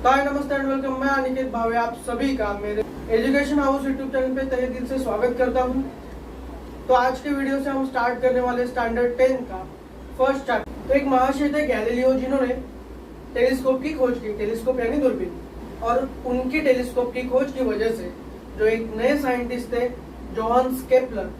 हाय नमस्ते and welcome. मैं अनिकेत भावे आप सभी का मेरे एजुकेशन हाउस यूट्यूब चैनल पे तहे दिल से स्वागत करता हूं। तो आज के वीडियो से हम स्टार्ट करने वाले स्टैंडर्ड 10 का फर्स्ट चैप्टर। तो एक महाशय थे गैलीलियो जिन्होंने टेलीस्कोप की खोज की, टेलीस्कोप यानी दूरबीन, और उनकी टेलीस्कोप की खोज की वजह से जो एक नए साइंटिस्ट थे जोहान्स केपलर,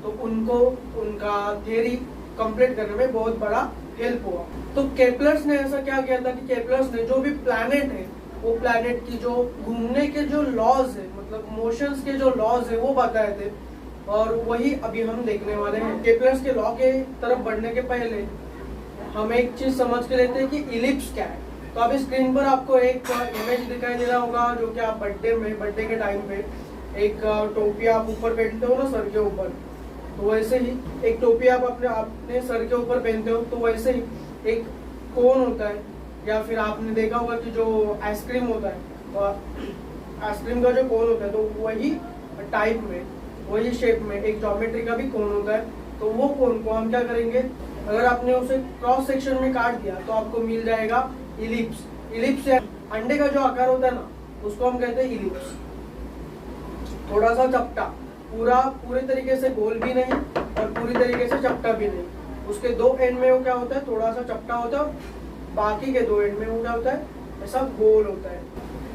तो उनको उनका थियरी कंप्लीट करने में बहुत बड़ा हेल्प हुआ। तो केपलर्स ने ऐसा क्या किया था कि केपलर्स ने जो भी प्लैनेट है वो प्लैनेट की जो घूमने के जो लॉज है, मतलब मोशंस के जो लॉज है वो बताए थे, और वही अभी हम देखने वाले हैं। केपलर्स के लॉ के तरफ बढ़ने के पहले हम एक चीज समझ के लेते हैं कि इलिप्स क्या है। तो अभी स्क्रीन पर आपको एक इमेज दिखाई दे रहा होगा, जो कि आप बर्थडे के टाइम पे एक टोपी आप ऊपर पहनते हो ना सर के ऊपर, तो वैसे ही एक टोपी आप अपने सर के ऊपर पहनते हो, तो वैसे ही एक कोन होता है, या फिर आपने देखा होगा कि जो आइसक्रीम होता है, तो आइसक्रीम का जो कोन होता है तो वही टाइप में, वही शेप में एक ज्योमेट्री का भी कोन होता है। तो वो कोन को हम क्या करेंगे, अगर आपने उसे क्रॉस सेक्शन में काट दिया तो आपको मिल जाएगा इलिप्स। इलिप्स अंडे का जो आकार होता है ना, उसको हम कहते हैं इलिप्स। थोड़ा सा चपटा, पूरे तरीके से गोल भी नहीं और पूरी तरीके से चपटा भी नहीं। उसके दो एंड में वो क्या होता है, थोड़ा सा चपटा होता है, बाकी के दो एंड में वो क्या होता है, ऐसा गोल होता है।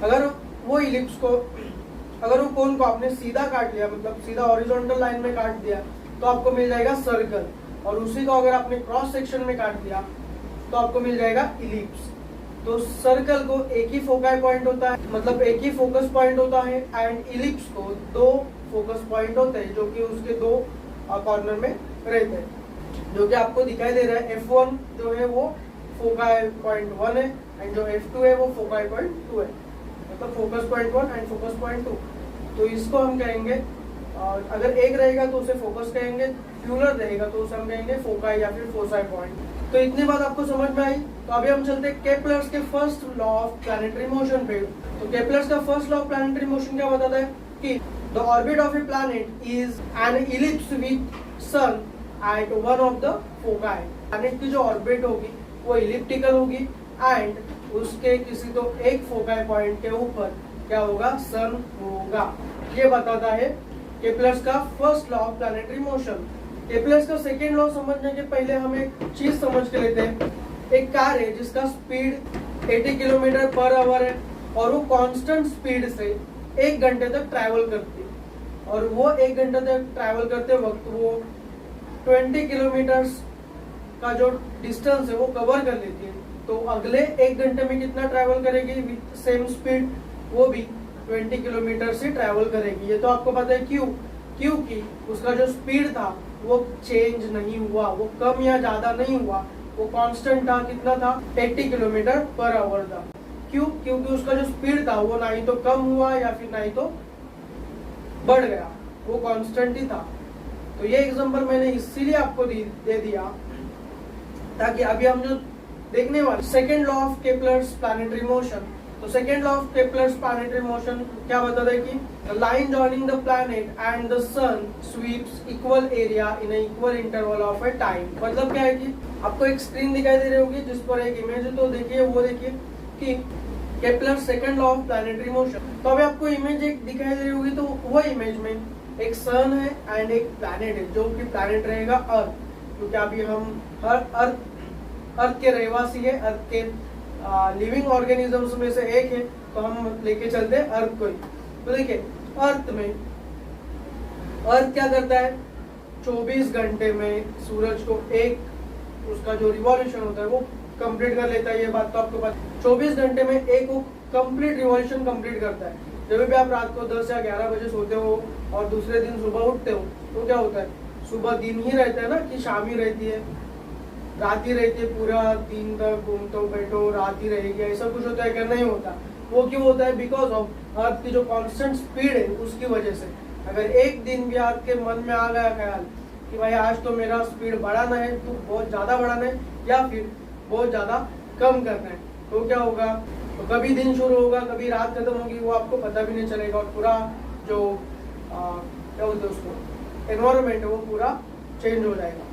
अगर वो इलिप्स को, अगर वो कोन को आपने सीधा काट लिया, मतलब सीधा हॉरिजॉन्टल लाइन में काट दिया, तो आपको मिल जाएगा सर्कल, और उसी को अगर आपने क्रॉस सेक्शन में काट दिया तो आपको मिल जाएगा इलिप्स। तो सर्कल को एक ही फोकाई पॉइंट होता है, मतलब एक ही फोकस पॉइंट होता है, एंड इलिप्स को दो फोकस पॉइंट होते हैं जो कि उसके दो कॉर्नर में रहते हैं, जो कि आपको दिखाई दे रहा है। F1 जो है वो फोकाई पॉइंट 1 है, एंड जो F2 है वो फोकाई पॉइंट 2 है, मतलब focus point 1 and focus point 2। तो इसको हम कहेंगे, अगर एक रहेगा तो उसे फोकस कहेंगे, प्लूरल रहेगा तो उसे हम कहेंगे फोकाई या फिर फोसाई पॉइंट। तो इतनी बात आपको समझ में आई। तो अभी हम चलते हैं केपलर्स के first law of planetary motion पे। तो केपलर्स का first law of planetary motion क्या बताता है कि the orbit of a planet is an ellipse with sun at one of the foci। planet की जो ऑर्बिट होगी वो इलिप्टिकल होगी, एंड उसके किसी तो एक फोकाई पॉइंट के ऊपर क्या होगा, सन होगा। ये बताता है केपलर्स का first law of planetary motion. Kepler's का सेकेंड लॉ समझने के पहले हम एक चीज समझ के लेते हैं। एक कार है जिसका स्पीड 80 किलोमीटर पर आवर है, और वो कांस्टेंट स्पीड से 1 घंटे तक ट्रैवल करती है, और वो 1 घंटे तक ट्रैवल करते वक्त वो 20 किलोमीटर्स का जो डिस्टेंस है वो कवर कर लेती है। तो अगले 1 घंटे में कितना ट्रैवल करेगी विथ सेम स्पीड, वो भी 20 किलोमीटर से ट्रैवल करेगी। ये तो आपको पता है क्यों, क्योंकि उसका जो स्पीड था वो चेंज नहीं हुआ, वो कम या ज्यादा नहीं हुआ, वो कांस्टेंट था। कितना था, 80 किलोमीटर पर आवर था। क्यों, क्योंकि उसका जो स्पीड था वो ना ही तो कम हुआ या फिर ना ही तो बढ़ गया, वो कांस्टेंट ही था। तो ये एग्जांपल मैंने इसीलिए आपको दे दिया ताकि अभी हम जो देखने वाले second law of Kepler's planetary motion. तो second law of Kepler's planetary motion क्या बताता है कि the line joining the planet and the sun sweeps equal area in equal interval of a time. मतलब क्या है कि आपको एक स्क्रीन दिखाई दे रही होगी जिस पर एक इमेज है, तो देखिए वो देखिए कि Kepler second law of planetary motion. तो अभी आपको इमेज एक दिखाई दे रही होगी, तो वो इमेज में एक सन है एंड एक प्लैनेट है, जो कि प्लैनेट रहेगा अर्थ, क्योंकि अभी हम अर्थ के रहवासी है, अर्थ के लिविंग ऑर्गेनिजम्स में से एक है, तो हम लेके चलते हैं अर्थ को ही। तो देखिए अर्थ में अर्थ क्या करता है, 24 घंटे में सूरज को एक उसका जो रिवॉल्यूशन होता है वो कंप्लीट कर लेता है। ये बात तो आपको पता, 24 घंटे में एक वो कंप्लीट रिवॉल्यूशन कंप्लीट करता है। जब भी आप रात को 10 या 11 बजे सोते हो और दूसरे दिन सुबह उठते हो, तो क्या होता है, सुबह दिन ही रहता है ना कि शाम ही रहती है, रात ही रहती है, पूरा दिन तक घूमते बैठो रात ही रहेगी, ऐसा कुछ होता है क्या, नहीं होता। वो क्यों होता है, बिकॉज ऑफ अर्थ की जो कांस्टेंट स्पीड है उसकी वजह से। अगर एक दिन भी अर्थ के मन में आ गया ख्याल कि भाई आज तो मेरा स्पीड बढ़ाना है, तो बहुत ज्यादा बढ़ाना है या फिर बहुत ज्यादा कम करना है, तो क्या होगा, तो कभी दिन शुरू होगा, कभी रात खत्म होगी, वो आपको पता भी नहीं चलेगा, और पूरा जो क्या बोलते हैं उसको, एनवायरमेंट है वो पूरा चेंज हो जाएगा।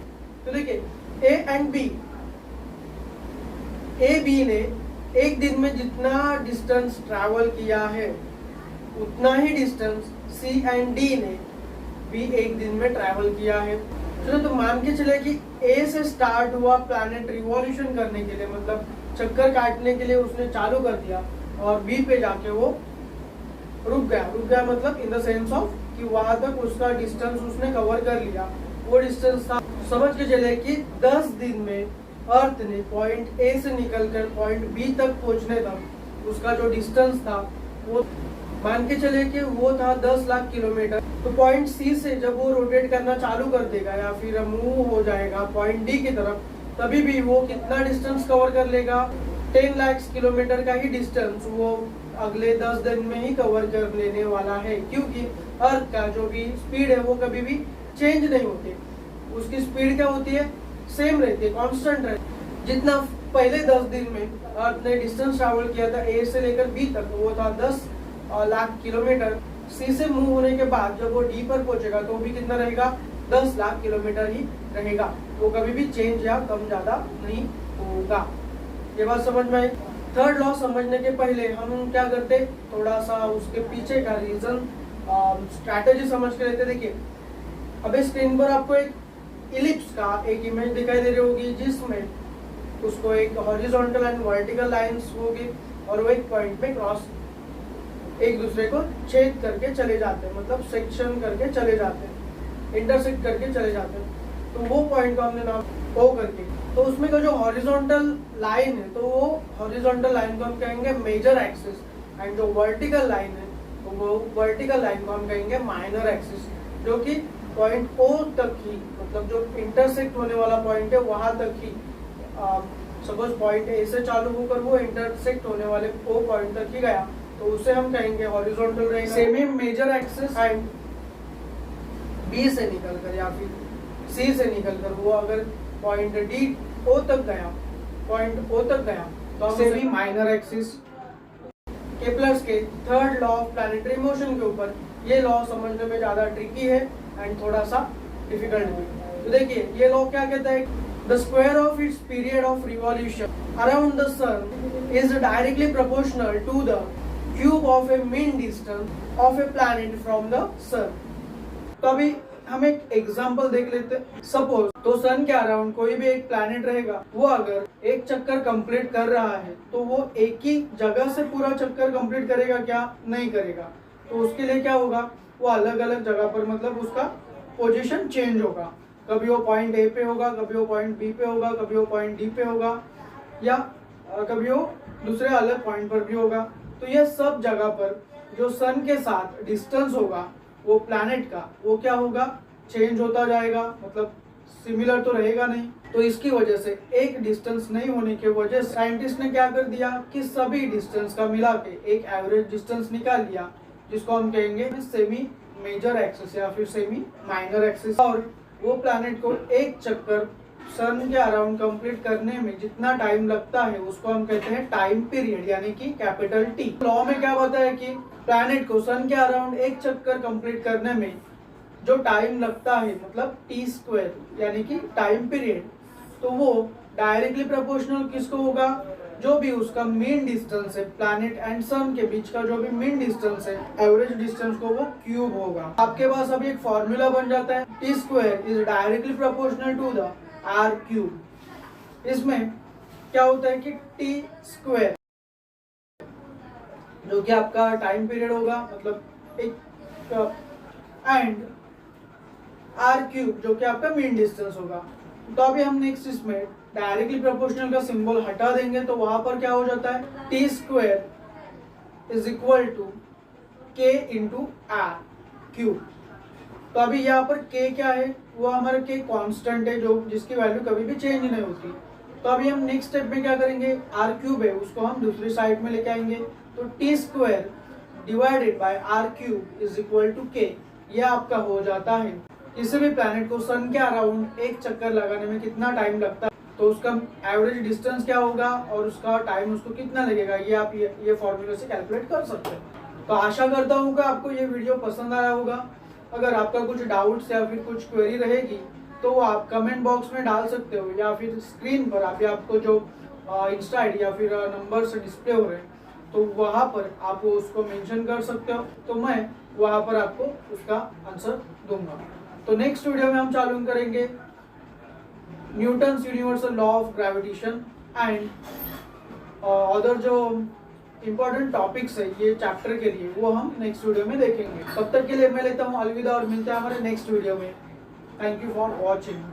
तो देखिए A and B, A B ने एक दिन में जितना डिस्टेंस ट्रैवल किया है उतना ही डिस्टेंस सी एंड डी ने भी एक दिन में ट्रैवल किया है। चलो तो मान के चले कि ए से स्टार्ट हुआ प्लैनेट रिवॉल्यूशन करने के लिए, मतलब चक्कर काटने के लिए उसने चालू कर दिया, और बी पे जाके वो रुक गया मतलब इन द सेंस ऑफ कि वहां तक उसका डिस्टेंस उसने कवर कर लिया। वो डिस्टेंस था, समझ के चले कि 10 दिन में अर्थ ने पॉइंट ए से निकलकर पॉइंट बी तक पहुंचने तक उसका जो डिस्टेंस था वो मान के चले कि वो था 10 लाख किलोमीटर। तो पॉइंट सी से जब वो रोटेट करना चालू कर देगा या फिर मूव हो जाएगा पॉइंट डी की तरफ, तभी भी वो कितना डिस्टेंस कवर कर लेगा? 10 लाख किलोमीटर का ही डिस्टेंस वो अगले 10 दिन में ही कवर कर लेने वाला है, क्योंकि अर्थ का जो भी स्पीड है वो कभी भी चेंज नहीं होती। उसकी स्पीड क्या होती है? सेम रहती है, कांस्टेंट रहती है। जितना पहले 10 दिन में अर्थ ने डिस्टेंस ट्रैवल किया था ए से लेकर बी तक, वो था 10 लाख किलोमीटर। सी से मूव होने के बाद जब वो डी पर पहुंचेगा तो भी कितना रहेगा? 10 लाख किलोमीटर ही रहेगा। वो कभी भी चेंज या कम ज्यादा नहीं होगा। ये बात समझ में आई? थर्ड लॉ समझने के पहले हम क्या करते, थोड़ा सा उसके पीछे का रीजन स्ट्रैटेजी समझ के लेते। देखिए अबे स्क्रीन पर आपको एक इलिप्स का एक इमेज दिखाई दे रही होगी, जिसमें उसको एक हॉरिजॉन्टल एंड वर्टिकल लाइंस होगी और वो एक पॉइंट पे क्रॉस एक दूसरे को छेद करके चले जाते हैं, मतलब सेक्शन करके चले जाते हैं, इंटरसेक्ट करके चले जाते हैं। तो वो पॉइंट को हमने नाम ओ करके, तो उसमें का जो हॉरिजॉन्टल लाइन है तो वो हॉरिजॉन्टल लाइन को हम कहेंगे मेजर एक्सिस, एंड जो वर्टिकल लाइन है तो वो वर्टिकल लाइन को हम कहेंगे माइनर एक्सिस, जो कि पॉइंट ओ तक ही, मतलब जो इंटरसेक्ट होने वाला पॉइंट है वहां तक ही, सपोज पॉइंट ए से चालू होकर वो इंटरसेक्ट होने वाले ओ पॉइंट तक ही गया तो उसे हम कहेंगे हॉरिजॉन्टल रहेगा। सेम ही मेजर एक्सिस एंड बी से निकलकर या फिर सी से निकलकर वो अगर पॉइंट डी ओ तक गया, पॉइंट ओ तक गया तो हम सेम ही माइनर एक्सिस। केपलर्स के third law of planetary motion के ऊपर ये लॉ समझने में ज्यादा ट्रिकी है एंड थोड़ा सा डिफिकल्ट भी। तो देखिए ये लॉ क्या कहता है, the square of its period of revolution around the sun is directly proportional to the cube of a mean distance of a planet from the sun. तो अभी हम एक एग्जांपल देख लेते हैं। सपोज तो सन के अराउंड कोई भी एक प्लैनेट रहेगा, वो अगर एक चक्कर कंप्लीट कर रहा है तो वो एक ही जगह से पूरा चक्कर कंप्लीट करेगा क्या? नहीं करेगा। तो उसके लिए क्या होगा, वो अलग अलग जगह पर, मतलब उसका पोजीशन चेंज होगा। कभी वो पॉइंट ए पे होगा, कभी वो पॉइंट बी पे होगा, कभी वो पॉइंट डी पे होगा, या कभी वो दूसरे अलग पॉइंट पर भी होगा। तो ये सब जगह पर जो सन के साथ डिस्टेंस होगा वो प्लैनेट का, वो क्या होगा? चेंज होता जाएगा, मतलब सिमिलर तो रहेगा नहीं। तो इसकी वजह से एक डिस्टेंस नहीं होने की वजह से साइंटिस्ट ने क्या कर दिया कि सभी डिस्टेंस का मिला के एक एवरेज डिस्टेंस निकाल लिया, जिसको हम कहेंगे सेमी मेजर एक्सिस या फिर सेमी माइनर एक्सिस। और वो प्लैनेट को एक चक्कर सन के अराउंड कंप्लीट करने में जितना टाइम लगता है उसको हम कहते हैं टाइम पीरियड, यानी कि कैपिटल टी। लॉ में क्या बताया कि प्लैनेट को सन के अराउंड एक चक्कर कंप्लीट करने में जो टाइम लगता है, मतलब टी स्क्वायर यानी कि टाइम पीरियड, तो वो डायरेक्टली प्रोपोर्शनल किसको होगा? जो भी उसका मीन डिस्टेंस है, प्लैनेट एंड सन के बीच का जो भी मीन डिस्टेंस है, एवरेज डिस्टेंस को वो क्यूब होगा। आपके पास अभी एक फॉर्मूला बन जाता है, T square is directly proportional to the R cube. इसमें क्या होता है कि टी स्क्वायर जो कि आपका टाइम पीरियड होगा, मतलब एक, एंड आर क्यूब जो कि आपका मीन डिस्टेंस होगा। तो अभी हम नेक्स्ट इसमें डायरेक्टली प्रोपोर्शनल का सिंबल हटा देंगे तो वहां पर क्या हो जाता है, T square is equal to K into R cube. तो अभी यहाँ पर k क्या है, वो हमारा k कांस्टेंट है, जो जिसकी वैल्यू कभी भी चेंज नहीं होती। तो अभी हम नेक्स्ट स्टेप में क्या करेंगे, r क्यूब है उसको हम दूसरी साइड में लेके आएंगे। तो T square divided by R cube is equal to k, ये आपका हो जाता है। किसी भी प्लैनेट को सन के अराउंड एक चक्कर लगाने में कितना टाइम लगता है, तो उसका एवरेज डिस्टेंस क्या होगा और उसका टाइम उसको कितना लगेगा, ये आप ये फॉर्मूले से कैलकुलेट कर सकते हैं। तो आशा करता हूँ कि आपको ये वीडियो पसंद आया होगा। अगर आपका कुछ डाउट्स या फिर कुछ क्वेरी रहेगी तो आप कमेंट बॉक्स में डाल सकते हो, या फिर स्क्रीन पर अभी आपको जो इंस्टा आईडी या फिर नंबर से डिस्प्ले हो रहे हैं, तो वहाँ पर आप उसको मेंशन कर सकते हो, तो मैं वहाँ पर आपको उसका आंसर दूंगा। तो नेक्स्ट वीडियो में हम चालू करेंगे Newton's universal law of gravitation and other जो इम्पोर्टेंट टॉपिक्स है ये चैप्टर के लिए, वो हम नेक्स्ट वीडियो में देखेंगे। तब तक के लिए मैं लेता हूँ अलविदा और मिलते हैं हमारे नेक्स्ट वीडियो में। Thank you for watching.